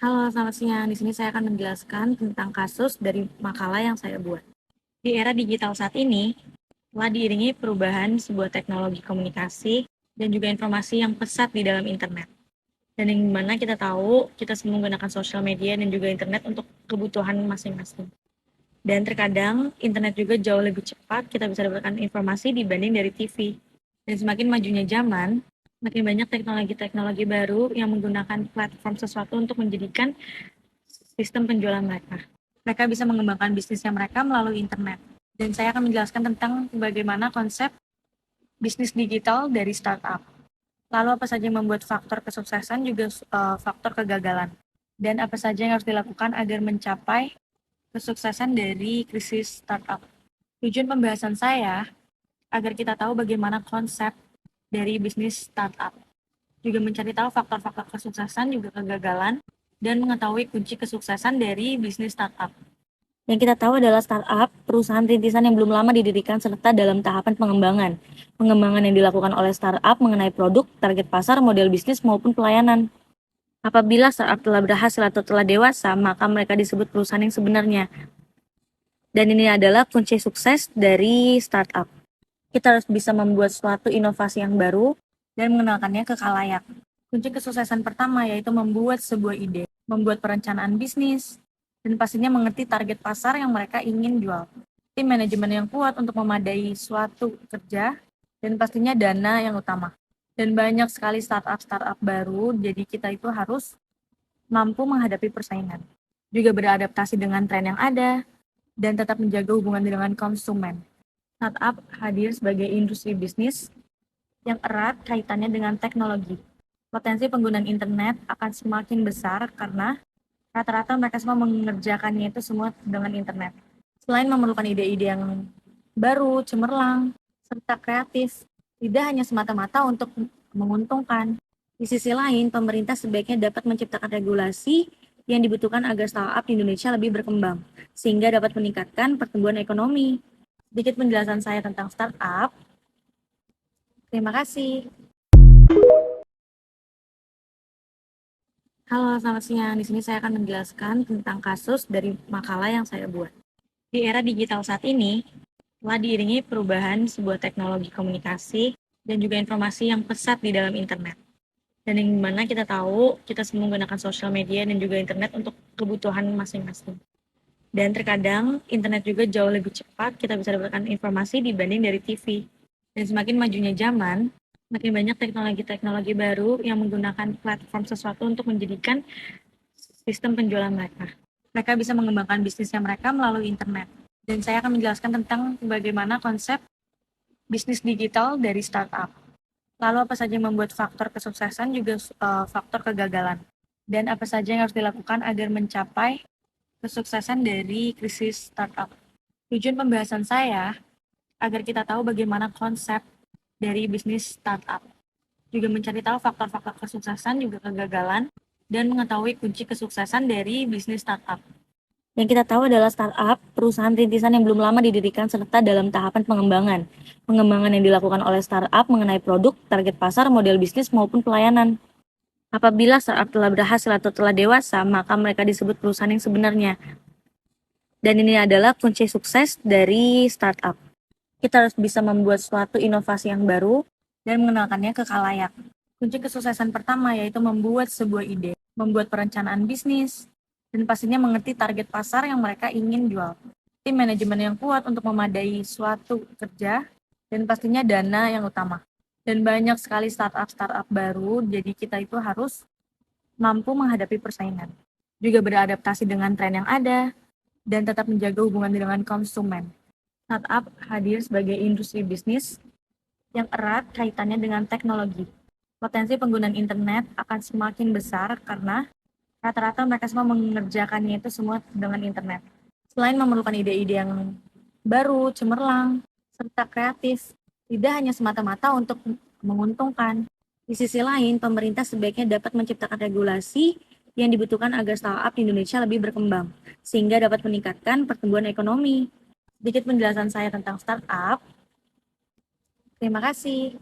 Halo, selamat siang. Di sini saya akan menjelaskan tentang kasus dari makalah yang saya buat. Di era digital saat ini, telah diiringi perubahan sebuah teknologi komunikasi dan juga informasi yang pesat di dalam internet. Dan yang dimana kita tahu, kita semua menggunakan sosial media dan juga internet untuk kebutuhan masing-masing. Dan terkadang, internet juga jauh lebih cepat kita bisa dapatkan informasi dibanding dari TV. Dan semakin majunya zaman, makin banyak teknologi-teknologi baru yang menggunakan platform sesuatu untuk menjadikan sistem penjualan mereka. Mereka bisa mengembangkan bisnisnya mereka melalui internet. Dan saya akan menjelaskan tentang bagaimana konsep bisnis digital dari startup. Lalu apa saja yang membuat faktor kesuksesan juga faktor kegagalan. Dan apa saja yang harus dilakukan agar mencapai kesuksesan dari krisis startup. Tujuan pembahasan saya agar kita tahu bagaimana konsep dari bisnis startup. Juga mencari tahu faktor-faktor kesuksesan juga kegagalan dan mengetahui kunci kesuksesan dari bisnis startup. Yang kita tahu adalah startup, perusahaan rintisan yang belum lama didirikan serta dalam tahapan pengembangan. Pengembangan yang dilakukan oleh startup mengenai produk, target pasar, model bisnis maupun pelayanan. Apabila startup telah berhasil atau telah dewasa, maka mereka disebut perusahaan yang sebenarnya. Dan ini adalah kunci sukses dari startup. Kita harus bisa membuat suatu inovasi yang baru dan mengenalkannya ke khalayak. Kunci kesuksesan pertama yaitu membuat sebuah ide, membuat perencanaan bisnis, dan pastinya mengerti target pasar yang mereka ingin jual. Tim manajemen yang kuat untuk memadai suatu kerja, dan pastinya dana yang utama. Dan banyak sekali startup-startup baru, jadi kita itu harus mampu menghadapi persaingan. Juga beradaptasi dengan tren yang ada, dan tetap menjaga hubungan dengan konsumen. Startup hadir sebagai industri bisnis yang erat kaitannya dengan teknologi. Potensi penggunaan internet akan semakin besar karena rata-rata mereka semua mengerjakannya itu semua dengan internet. Selain memerlukan ide-ide yang baru, cemerlang, serta kreatif, tidak hanya semata-mata untuk menguntungkan. Di sisi lain, pemerintah sebaiknya dapat menciptakan regulasi yang dibutuhkan agar startup di Indonesia lebih berkembang, sehingga dapat meningkatkan pertumbuhan ekonomi. Sedikit penjelasan saya tentang startup. Terima kasih. Halo, selamat siang. Di sini saya akan menjelaskan tentang kasus dari makalah yang saya buat. Di era digital saat ini, telah diiringi perubahan sebuah teknologi komunikasi dan juga informasi yang pesat di dalam internet. Dan yang dimana kita tahu, kita semua menggunakan sosial media dan juga internet untuk kebutuhan masing-masing. Dan terkadang, internet juga jauh lebih cepat kita bisa dapatkan informasi dibanding dari TV. Dan semakin majunya zaman, makin banyak teknologi-teknologi baru yang menggunakan platform sesuatu untuk menjadikan sistem penjualan mereka. Mereka bisa mengembangkan bisnisnya mereka melalui internet. Dan saya akan menjelaskan tentang bagaimana konsep bisnis digital dari startup. Lalu apa saja yang membuat faktor kesuksesan juga faktor kegagalan. Dan apa saja yang harus dilakukan agar mencapai kesuksesan dari krisis startup. Tujuan pembahasan saya agar kita tahu bagaimana konsep dari bisnis startup. Juga mencari tahu faktor-faktor kesuksesan juga kegagalan dan mengetahui kunci kesuksesan dari bisnis startup. Yang kita tahu adalah startup, perusahaan rintisan yang belum lama didirikan serta dalam tahapan pengembangan. Pengembangan yang dilakukan oleh startup mengenai produk, target pasar, model bisnis maupun pelayanan. Apabila startup telah berhasil atau telah dewasa, maka mereka disebut perusahaan yang sebenarnya. Dan ini adalah kunci sukses dari startup. Kita harus bisa membuat suatu inovasi yang baru dan mengenalkannya ke khalayak. Kunci kesuksesan pertama yaitu membuat sebuah ide, membuat perencanaan bisnis, dan pastinya mengerti target pasar yang mereka ingin jual. Tim manajemen yang kuat untuk memadai suatu kerja, dan pastinya dana yang utama. Dan banyak sekali startup-startup baru, jadi kita itu harus mampu menghadapi persaingan. Juga beradaptasi dengan tren yang ada, dan tetap menjaga hubungan dengan konsumen. Startup hadir sebagai industri bisnis yang erat kaitannya dengan teknologi. Potensi penggunaan internet akan semakin besar karena rata-rata mereka semua mengerjakannya itu semua dengan internet. Selain memerlukan ide-ide yang baru, cemerlang, serta kreatif, tidak hanya semata-mata untuk menguntungkan. Di sisi lain, pemerintah sebaiknya dapat menciptakan regulasi yang dibutuhkan agar startup di Indonesia lebih berkembang, sehingga dapat meningkatkan pertumbuhan ekonomi. Sedikit penjelasan saya tentang startup. Terima kasih.